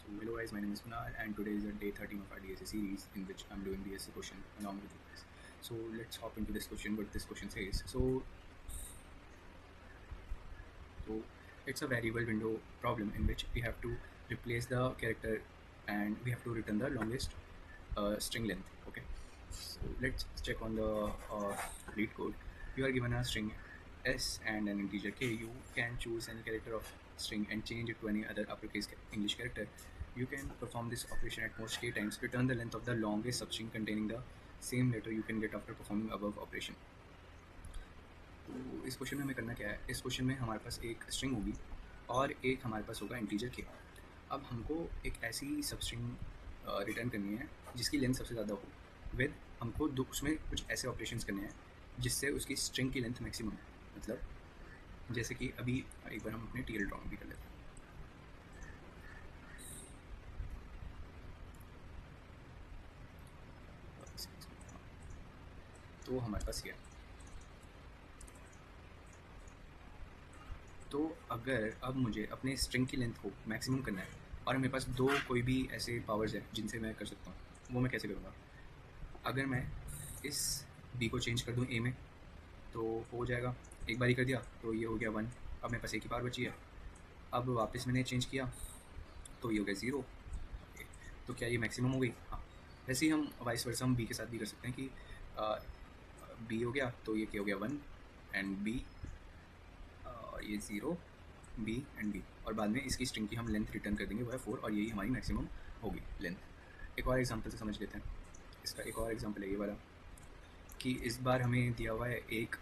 So hello guys, my name is Kunal and today is day 13 of our DSA series in which I'm doing DSA question along with you guys. So let's hop into this question. What this question says. So it's a variable window problem in which we have to replace the character and we have to return the longest string length. Okay. So let's check on the read code. You are given a string s and an integer k. You can choose any character of string and change it to any other uppercase English character. You can perform this operation at most k times. Return the length of the longest substring containing the same letter you can get after performing above operation. तो इस question में हमें करना क्या है? इस question में हमारे पास एक स्ट्रिंग होगी और एक हमारे पास होगा इंटीजर के. अब हमको एक ऐसी सबस्ट्रिंग रिटर्न करनी है जिसकी लेंथ सबसे ज़्यादा हो विद हमको उसमें कुछ ऐसे ऑपरेशंस करने हैं जिससे उसकी स्ट्रिंग की लेंथ मैक्सिमम है. मतलब जैसे कि अभी एक बार हम अपने टीएल ड्राइंग भी कर लेते हैं. तो हमारे पास ये है. तो अगर अब मुझे अपने स्ट्रिंग की लेंथ को मैक्सिमम करना है और मेरे पास दो कोई भी ऐसे पावर्स है जिनसे मैं कर सकता हूँ, वो मैं कैसे करूँगा? अगर मैं इस बी को चेंज कर दूँ ए में तो हो जाएगा. एक बार ही कर दिया तो ये हो गया 1. अब मेरे पास एक ही पावर बची है. अब वापस मैंने चेंज किया तो ये हो गया 0. तो क्या ये मैक्सिमम हो गई? हाँ. वैसे ही हम वाइस वर्सा हम बी के साथ भी कर सकते हैं कि बी हो गया तो ये क्या हो गया 1 एंड बी, ये 0 बी एंड बी, और बाद में इसकी स्ट्रिंग की हम लेंथ रिटर्न कर देंगे, वो है 4, और यही हमारी मैक्सिमम होगी लेंथ. एक और एग्जांपल से समझ लेते हैं. इसका एक और एग्जांपल है ये वाला कि इस बार हमें दिया हुआ है एक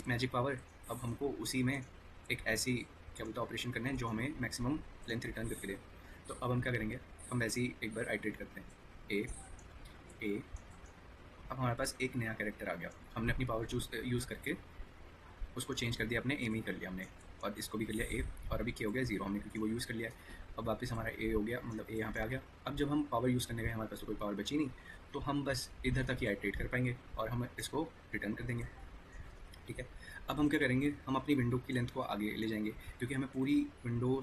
मैजिक पावर. अब हमको उसी में एक ऐसी क्या बोलते हैं ऑपरेशन करना है जो हमें मैक्सिमम लेंथ रिटर्न करके दे. तो अब हम क्या करेंगे? हम वैसे ही एक बार आइट्रेट करते हैं. ए. अब हमारे पास एक नया कैरेक्टर आ गया. हमने अपनी पावर यूज़ करके उसको चेंज कर दिया, अपने ए में ही कर लिया हमने, और इसको भी कर लिया ए, और अभी के हो गया 0 हमने क्योंकि वो यूज़ कर लिया है. अब वापस हमारा ए हो गया, मतलब ए यहाँ पे आ गया. अब जब हम पावर यूज़ करने गए हमारे पास तो कोई पावर बची नहीं, तो हम बस इधर तक ही आइट्रेट कर पाएंगे और हम इसको रिटर्न कर देंगे. ठीक है. अब हम क्या करेंगे? हम अपनी विंडो की लेंथ को आगे ले जाएंगे क्योंकि हमें पूरी विंडो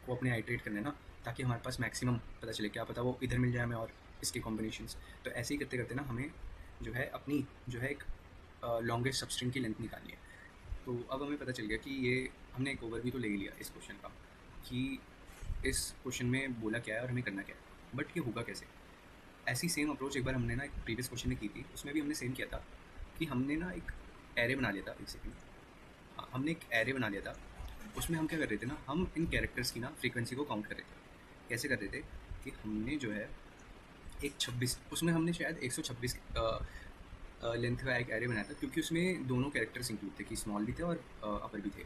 को अपने आइट्रेट करना है ना, ताकि हमारे पास मैक्सिमम पता चले. क्या पता वो इधर मिल जाए हमें और इसके कॉम्बिनेशंस. तो ऐसे ही करते करते ना हमें जो है अपनी जो है एक लॉन्गेस्ट सबस्ट्रिंग की लेंथ निकालनी है. तो अब हमें पता चल गया कि ये हमने एक ओवरव्यू तो ले ही लिया इस क्वेश्चन का कि इस क्वेश्चन में बोला क्या है और हमें करना क्या है, बट ये होगा कैसे. ऐसी सेम अप्रोच एक बार हमने ना एक प्रीवियस क्वेश्चन में की थी. उसमें भी हमने सेम किया था कि हमने ना एक एरे बना लिया था. एक सेकेंड. हाँ, हमने एक एरे बना लिया था. उसमें हम क्या कर रहे थे ना, हम इन कैरेक्टर्स की ना फ्रीक्वेंसी को काउंट कर रहे थे. कैसे कर रहे थे कि हमने जो है एक 26, उसमें हमने शायद 126 लेंथ का एक एरे बनाया था क्योंकि उसमें दोनों कैरेक्टर्स इंक्लूड थे कि स्मॉल भी थे और अपर भी थे.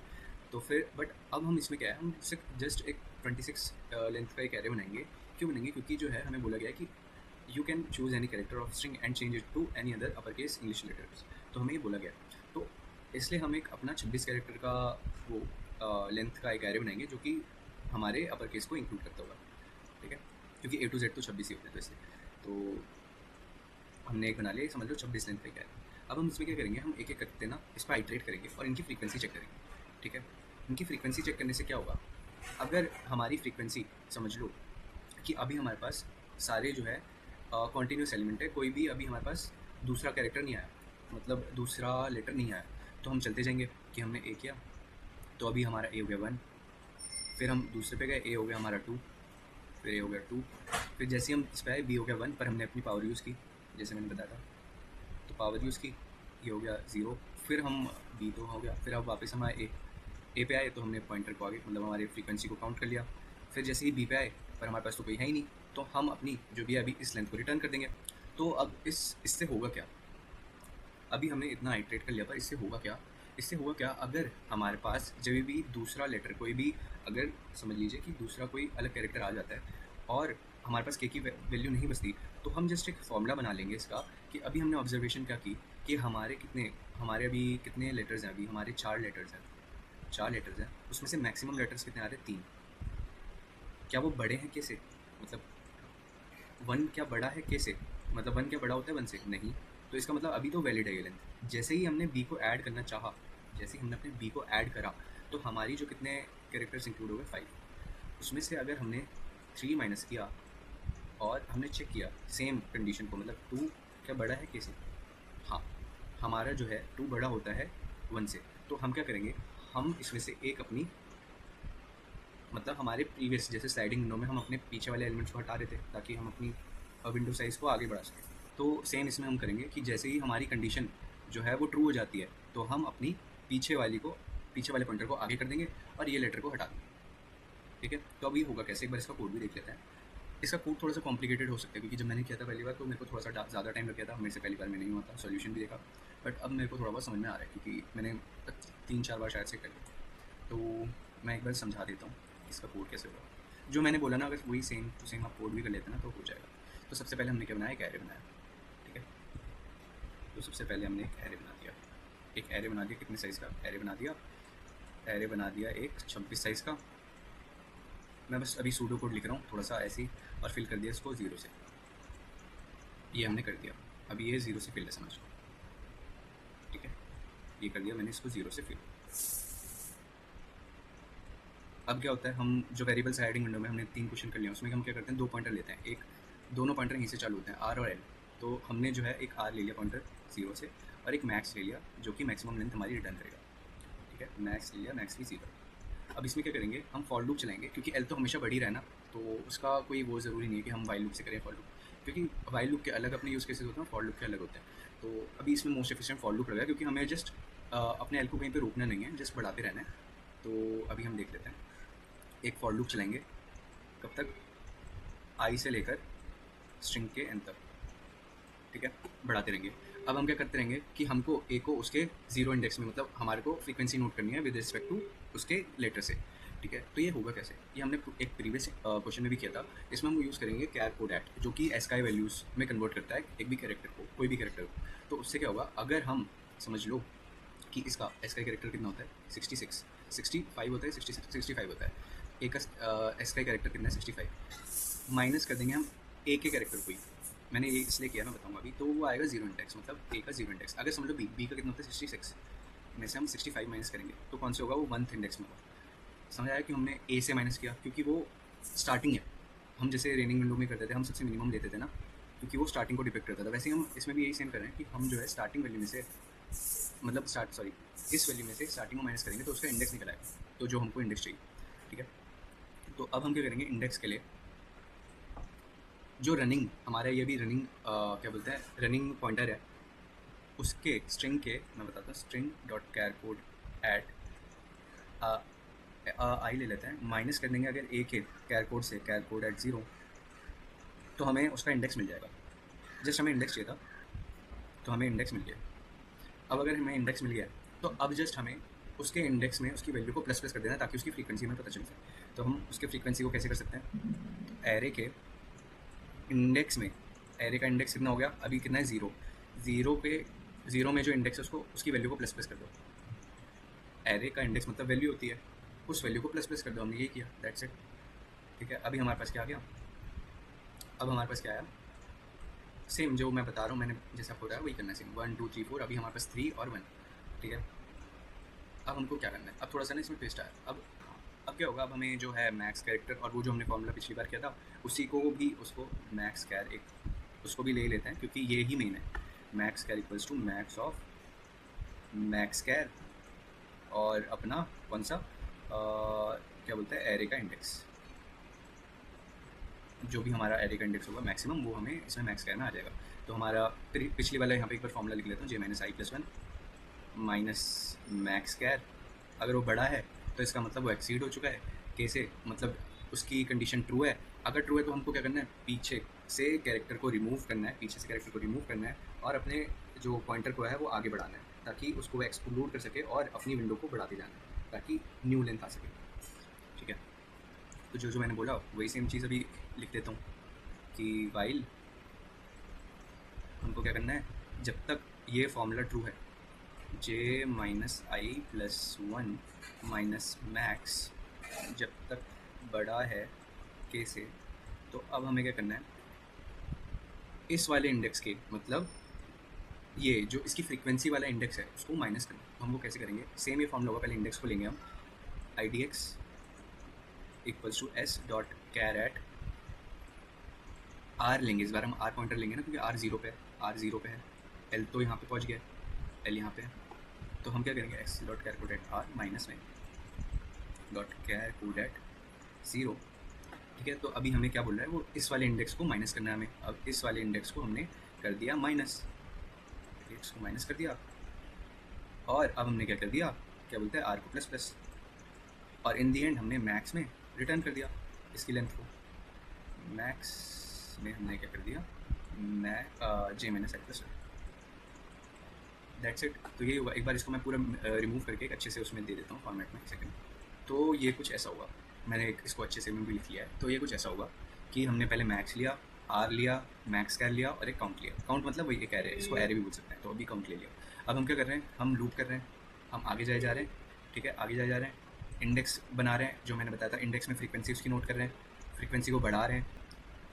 तो फिर बट अब हम इसमें क्या है, हम सिर्फ जस्ट एक 26 लेंथ का एक एरे बनाएंगे. क्यों बनाएंगे? क्योंकि जो है हमें बोला गया है कि you can choose any character of string and change it to any other upper case English letters. तो हमें ये बोला गया. तो इसलिए हम एक अपना 26 कैरेक्टर का वो लेंथ का एक एरे बनाएंगे जो कि हमारे अपर केस को इंक्लूड करता होगा. ठीक है, क्योंकि A to Z तो 26 ही होते हैं. तो इसलिए तो हमने एक बना लिया, समझ लो 26 लेंथ का क्या है. अब हम इसमें क्या करेंगे? हम एक एक करते ना इस पर आइट्रेट करेंगे और इनकी फ्रीक्वेंसी चेक करेंगे. ठीक है. इनकी फ्रीक्वेंसी चेक करने से क्या होगा? अगर हमारी फ्रीक्वेंसी समझ लो कि अभी हमारे पास सारे जो है कॉन्टीन्यूस एलिमेंट है, कोई भी अभी हमारे पास दूसरा कैरेक्टर नहीं आया, मतलब दूसरा लेटर नहीं आया, तो हम चलते जाएंगे कि हमने ए किया तो अभी हमारा ए हो गया 1, फिर हम दूसरे पे गए, ए हो गया हमारा 2, फिर ए हो गया 2, फिर जैसे हम इस पर आए बी हो गया 1, पर हमने अपनी पावर यूज़ की जैसे मैंने बताया था, तो पावर यूज़ की, ये हो गया 0, फिर हम बी तो हो गया, फिर अब वापस हम आए ए पे आए तो हमने पॉइंटर को आगे मतलब हमारे फ्रीक्वेंसी को काउंट कर लिया. फिर जैसे ही बी पे आए पर हमारे पास तो कोई है ही नहीं, तो हम अपनी जो भी है अभी इस लेंथ को रिटर्न कर देंगे. तो अब इससे होगा क्या? अभी हमने इतना आइट्रेट कर लिया पर इससे होगा क्या? इससे होगा क्या अगर हमारे पास जब भी दूसरा लेटर कोई भी, अगर समझ लीजिए कि दूसरा कोई अलग कैरेक्टर आ जाता है और हमारे पास के की वैल्यू नहीं बचती, तो हम जस्ट एक फॉर्मूला बना लेंगे इसका कि अभी हमने ऑब्जर्वेशन क्या की कि हमारे अभी कितने लेटर्स हैं? अभी हमारे 4 लेटर्स हैं. 4 लेटर्स हैं, उसमें से मैक्सिमम लेटर्स कितने आ रहे हैं? 3. क्या वो बड़े हैं कैसे? मतलब 1 क्या बड़ा है कैसे? मतलब 1 क्या बड़ा होता है 1 से? नहीं. तो इसका मतलब अभी तो वैलिड है ये लेंथ. जैसे ही हमने बी को ऐड करना चाहा, जैसे ही हमने अपने बी को ऐड करा, तो हमारी जो कितने कैरेक्टर्स इंक्लूड हो गए 5. उसमें से अगर हमने 3 माइनस किया और हमने चेक किया सेम कंडीशन को, मतलब 2 क्या बड़ा है कैसे, हाँ हमारा जो है 2 बड़ा होता है 1 से। तो हम क्या करेंगे, हम इसमें से एक अपनी मतलब हमारे प्रीवियस जैसे स्लाइडिंग विंडो में हम अपने पीछे वाले एलिमेंट्स को हटा रहे थे ताकि हम अपनी विंडो साइज़ को आगे बढ़ा सकें। तो सेम इसमें हम करेंगे कि जैसे ही हमारी कंडीशन जो है वो ट्रू हो जाती है तो हम अपनी पीछे वाले पॉइंटर को आगे कर देंगे और ये लेटर को हटा देंगे। ठीक है, तो अभी होगा कैसे, एक बार इसका कोड भी देख लेते हैं। इसका कोड थोड़ा सा कॉम्प्लिकेटेड हो सकता है क्योंकि जब मैंने किया था पहली बार तो मेरे को थोड़ा सा ज़्यादा टाइम लग गया था, मेरे से पहली बार में नहीं हुआ था, सॉल्यूशन भी देखा, बट अब मेरे को थोड़ा बहुत समझ में आ रहा है क्योंकि मैंने 3-4 बार शायद से कर लिया। तो मैं एक बार समझा देता हूँ इसका कोड कैसे होगा। जो मैंने बोला ना, अगर वही सेम टू सेम आप कोड भी कर लेते हैं ना तो हो जाएगा। तो सबसे पहले हमने क्या बनाया, एक एरे बनाया। ठीक है, तो सबसे पहले हमने एक एरे बना दिया। एक एरे बना दिया, कितने साइज़ का एरे बना दिया, एरे बना दिया एक 26 साइज़ का। मैं बस अभी सूडो कोड लिख रहा हूँ थोड़ा सा ऐसे ही, और फिल कर दिया इसको 0 से। ये हमने कर दिया, अभी ये 0 से फिल है समझ। ठीक है, ये कर दिया मैंने इसको 0 से फिल। अब क्या होता है, हम जो वेरिएबल स्लाइडिंग विंडो में हमने 3 क्वेश्चन कर लिया, उसमें हम क्या करते हैं 2 पॉइंटर लेते हैं। एक दोनों पॉइंटर यहीं से चालू होते हैं, आर और एल। तो हमने जो है एक आर ले लिया पॉइंटर 0 से और एक मैक्स ले लिया जो कि मैक्सिमम लेंथ हमारी रिटर्न करेगा। ठीक है, मैक्स ले लिया, मैक्स भी 0। अब इसमें क्या करेंगे, हम फॉर लूप चलाएंगे क्योंकि एल तो हमेशा बढ़ी रहना, तो उसका कोई वो ज़रूरी नहीं है कि हम वाइल लूप से करें फॉर लूप, क्योंकि वाइल लूप के अलग अपने यूज़ केसेस होते हैं, फॉर लूप के अलग होते हैं। तो अभी इसमें मोस्ट एफिशिएंट फॉर लूप लगा क्योंकि हमें जस्ट अपने एल को कहीं पे रोकना नहीं है, जस्ट बढ़ाते रहना है। तो अभी हम देख लेते हैं, एक फॉर लूप चलाएंगे कब तक, आई से लेकर स्ट्रिंग के एन तक। ठीक है, बढ़ाते रहेंगे। अब हम क्या करते रहेंगे कि हमको ए को उसके 0 इंडेक्स में, मतलब हमारे को फ्रीक्वेंसी नोट करनी है विद रिस्पेक्ट टू उसके लेटर से। ठीक है, तो ये होगा कैसे, ये हमने एक प्रीवियस क्वेश्चन में भी किया था। इसमें हम यूज़ करेंगे कैर कोड एट, जो कि एसकाई वैल्यूज़ में कन्वर्ट करता है एक भी कैरेक्टर को, कोई भी कैरेक्टर को। तो उससे क्या होगा, अगर हम समझ लो कि इसका एसकाई कैरेक्टर कितना होता है 66, 65 होता है, 66 65 होता है। एक एसकाई कैरेक्टर कितना है 65, माइनस कर देंगे हम ए के कैरेक्टर को ही। मैंने ये इसलिए किया, मैं बताऊंगा अभी। तो वो आएगा 0 इंडेक्स, मतलब ए का 0 इंडेक्स। अगर समझ लो बी का कितना होता है 66 में से हम 65 माइनस करेंगे तो कौन से होगा, वो 1th इंडेक्स में होगा। समझ आया कि हमने ए से माइनस किया क्योंकि वो स्टार्टिंग है। हम जैसे रेनिंग विंडो में करते थे, हम सबसे मिनिमम लेते थे ना, क्योंकि वो स्टार्टिंग को डिपेक्ट करता था। वैसे ही हम इसमें भी यही सेम कर रहे हैं कि हम जो है स्टार्टिंग वैल्यू में से, मतलब इस वैल्यू में से स्टार्टिंग को माइनस करेंगे तो उसका इंडेक्स निकल आएगा, तो जो हमको इंडेक्स चाहिए। ठीक है, तो अब हम क्या करेंगे, इंडेक्स के लिए जो रनिंग हमारा, ये भी रनिंग क्या बोलते हैं, रनिंग पॉइंटर है, उसके स्ट्रिंग के मैं बताता हूँ, string dot char code at i ले लेते हैं, माइनस कर देंगे अगर ए के कैर कोड से, कैर कोड एट 0, तो हमें उसका इंडेक्स मिल जाएगा। जस्ट हमें इंडेक्स चाहिए था तो हमें इंडेक्स मिल गया। अब अगर हमें इंडेक्स मिल गया तो अब जस्ट हमें उसके इंडेक्स में उसकी वैल्यू को प्लस प्लस कर देना ताकि उसकी फ्रीक्वेंसी में पता चल जाए। तो हम उसके फ्रीक्वेंसी को कैसे कर सकते हैं, तो एरे के इंडेक्स में, एरे का इंडेक्स कितना हो गया अभी, कितना है 0, 0 में जो इंडेक्स है उसको, उसकी वैल्यू को प्लस प्लस कर दो। एरे का इंडेक्स मतलब वैल्यू होती है, उस वैल्यू को प्लस प्लस कर दो। हमने ये किया, दैट्स इट। ठीक है, अभी हमारे पास क्या आ गया, अब हमारे पास क्या आया, सेम जो मैं बता रहा हूँ, मैंने जैसा आपको बताया वही करना है, सेम 1 2 3 4। अभी हमारे पास 3 और 1। ठीक है, अब हमको क्या करना है, अब थोड़ा सा ना इसमें ट्विस्ट आया। अब क्या होगा, अब हमें जो है मैक्स कैरेक्टर और वो जो हमने फॉर्मूला पिछली बार किया था उसी को भी, उसको मैक्स कैर एक उसको भी ले लेते हैं क्योंकि ये ही मेन है। Max char equals to max of max char और अपना कौन सा क्या बोलते हैं, एरे का इंडेक्स, जो भी हमारा एरे का इंडेक्स होगा मैक्सिमम, वो हमें इसमें मैक्स कैर में आ जाएगा। तो हमारा पिछली वाला यहाँ पे एक बार फॉर्मूला लिख लेता हूँ, j-i+1 माइनस मैक्स कैर। अगर वो बड़ा है तो इसका मतलब वो एक्सीड हो चुका है, कैसे, मतलब उसकी कंडीशन ट्रू है। अगर ट्रू है तो हमको क्या करना है, पीछे से कैरेक्टर को रिमूव करना है, पीछे से कैरेक्टर को रिमूव करना है और अपने जो पॉइंटर को है वो आगे बढ़ाना है ताकि उसको एक्सक्लूड कर सके और अपनी विंडो को बढ़ाते जाना है ताकि न्यू लेंथ आ सके। ठीक है, तो जो मैंने बोला वही सेम चीज़ अभी लिख देता हूँ कि वाइल हमको क्या करना है, जब तक ये फॉर्मूला ट्रू है, j-i+1 माइनस मैक्स जब तक बड़ा है के से, तो अब हमें क्या करना है, इस वाले इंडेक्स के, मतलब ये जो इसकी फ्रीक्वेंसी वाला इंडेक्स है उसको माइनस करना है। तो हम वो कैसे करेंगे, सेम ये फॉर्मूला होगा, पहले इंडेक्स को लेंगे हम, idx equals to s dot char at R लेंगे, इस बार हम आर पॉइंटर लेंगे ना, क्योंकि आर जीरो पे है, आर जीरो पे है, एल तो यहाँ पे पहुँच गया, एल यहाँ पे है, तो हम क्या करेंगे x dot char code at r minus में dot char code at zero. ठीक है, तो अभी हमें क्या बोल रहा है, वो इस वाले इंडेक्स को माइनस करना है हमें। अब इस वाले इंडेक्स को हमने कर दिया माइनस, इंडेक्स को माइनस कर दिया, और अब हमने क्या कर दिया, क्या बोलते हैं, आर को प्लस प्लस, और इन दी एंड हमने मैक्स में रिटर्न कर दिया इसकी लेंथ को। मैक्स में हमने क्या कर दिया, j minus i plus, that's it. तो ये हुआ। एक बार इसको मैं पूरा रिमूव करके एक अच्छे से उसमें दे देता हूँ फॉर्मेट में, सेकंड। तो ये कुछ ऐसा हुआ, मैंने इसको अच्छे से में भी लिख लिया है। तो ये कुछ ऐसा हुआ कि हमने पहले मैक्स लिया, आर लिया, मैक्स कैर लिया, और एक काउंट लिया। काउंट मतलब वही एक एरे, इसको एरे भी बोल सकते हैं। तो अभी काउंट ले लिया। अब हम क्या कर रहे हैं, हम लूप कर रहे हैं, हम आगे जाए जा रहे हैं। ठीक है, आगे जाए जा रहे हैं, इंडेक्स बना रहे हैं, जो मैंने बताया था, इंडेक्स में फ्रीक्वेंसी उसकी नोट कर रहे हैं, फ्रीक्वेंसी को बढ़ा रहे हैं,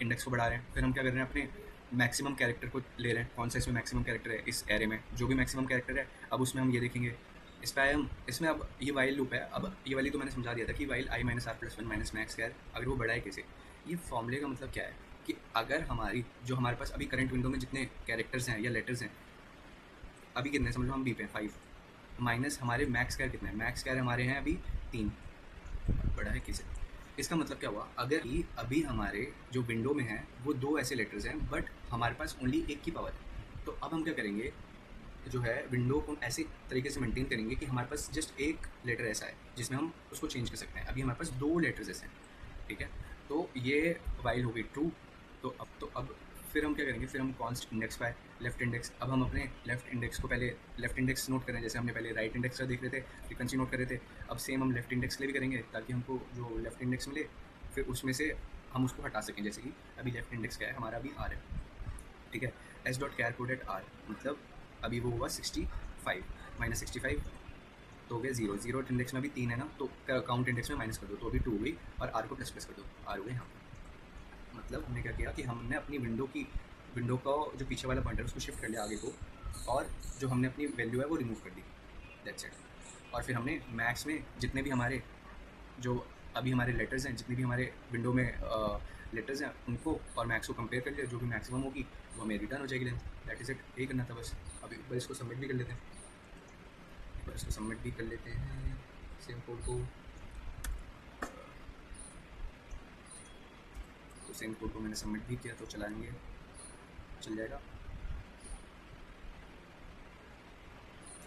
इंडेक्स को बढ़ा रहे हैं। फिर हम क्या कर रहे हैं, अपने मैक्सिमम कैरेक्टर को ले रहे हैं, कौन सा इसमें मैक्सिमम कैरेक्टर है इस एरे में, जो भी मैक्सिमम कैरेक्टर है। अब उसमें हम ये देखेंगे, इस पर हम इसमें, अब ये वाइल लूप है। अब ये वाली तो मैंने समझा दिया था कि while i minus r plus one minus max char, अगर वो बढ़ाए कैसे। ये फॉर्मूले का मतलब क्या है कि अगर हमारी, जो हमारे पास अभी करंट विंडो में जितने कैरेक्टर्स हैं या लेटर्स हैं, अभी कितने, समझ लो हम बी पे 5, माइनस हमारे मैक्स कैर कितने हैं, मैक्स कैर हमारे हैं अभी 3, बड़ा है किसे। इसका मतलब क्या हुआ, अगर अभी हमारे जो विंडो में है वो 2 ऐसे लेटर्स हैं, बट हमारे पास ओनली 1 की पावर है, तो अब हम क्या करेंगे, जो है विंडो को ऐसे तरीके से मेंटेन करेंगे कि हमारे पास जस्ट एक लेटर ऐसा है जिसमें हम उसको चेंज कर सकते हैं। अभी हमारे पास 2 लेटर्स ऐसे हैं। ठीक है, तो ये वाइल हो गई ट्रू। तो अब फिर हम क्या करेंगे, फिर हम कॉन्स्ट इंडेक्स पाए, लेफ्ट इंडेक्स। अब हम अपने लेफ्ट इंडेक्स को पहले लेफ्ट इंडेक्स नोट करें, जैसे हमने पहले राइट इंडेक्स का देख रहे थे, फ्रीक्वेंसी नोट कर रहे थे। अब सेम हम लेफ्ट इंडेक्स के लिए भी करेंगे, ताकि हमको जो लेफ्ट इंडेक्स मिले, फिर उसमें से हम उसको हटा सकें। जैसे कि अभी लेफ्ट इंडेक्स क्या है हमारा, अभी आर है। ठीक है, S dot char code at R, मतलब अभी वो हुआ 65 माइनस 65, तो हो गया 0। जीरो इंडेक्स में अभी 3 है ना, तो काउंट इंडेक्स में माइनस कर दो, तो अभी 2 हो गई, और आर को प्लस प्लस कर दो, आर हो गए यहाँ पर। मतलब हमने क्या किया कि हमने अपनी विंडो का जो पीछे वाला पॉइंटर उसको शिफ्ट कर लिया आगे को, और जो हमने अपनी वैल्यू है वो रिमूव कर दी, दैट्स इट। और फिर हमने मैक्स में जितने भी हमारे, जो अभी हमारे लेटर्स हैं, जितने भी हमारे विंडो में लेटर्स हैं, उनको और मैक्स को कंपेयर कर लिया, जो भी मैक्सिमम होगी वो हमें रिटर्न हो जाएगी लेंथ, दैट इज़ इट। यही करना था बस। अभी एक बार इसको सबमिट भी कर लेते हैं, एक बार इसको सबमिट भी कर लेते हैं सेम कोड को। तो सेम कोड को मैंने सबमिट भी किया, तो चलाएंगे, चल जाएगा।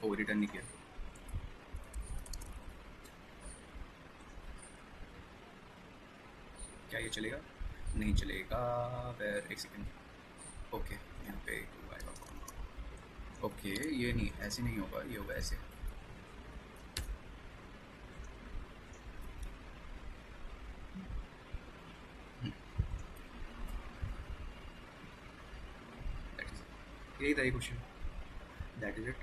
ओ, रिटर्न नहीं किया, क्या ये चलेगा? नहीं चलेगा। वेर, एक सेकेंड, ओके, यहाँ पे आएगा। ओके, ये नहीं, ऐसे नहीं होगा, ये होगा ऐसे। यही था ये क्वेश्चन, दैट इज इट।